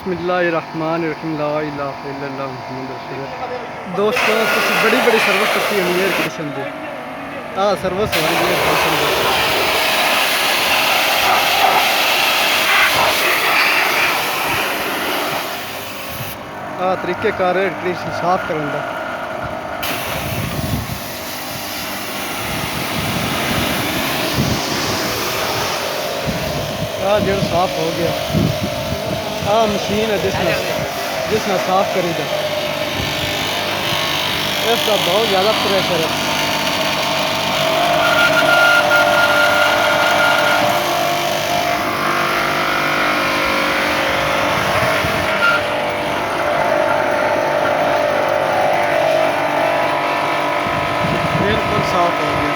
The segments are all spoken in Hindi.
बिस्मिल्लाहिर्रहमानिर्रहीम ला इलाहा इल्लल्लाह मुहम्मद रसूलुल्लाह। दोस्तों कुछ बड़ी बड़ी सर्विस करती है एयर कंडीशन की सर्विस हो रही है। तरीक़ेकार एयर कंडीशन साफ करने का जो साफ हो गया मशीन है जिसने साफ करी दा इसका बहुत ज़्यादा प्रेशर है। बिल्कुल साफ हो गया।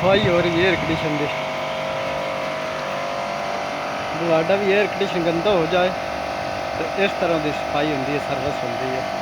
सफाई हो रही है एयर कंडीशन की। भी एयर कंडीशन गंदा हो जाए तो इस तरह की सफाई होती है, सर्विस होती है।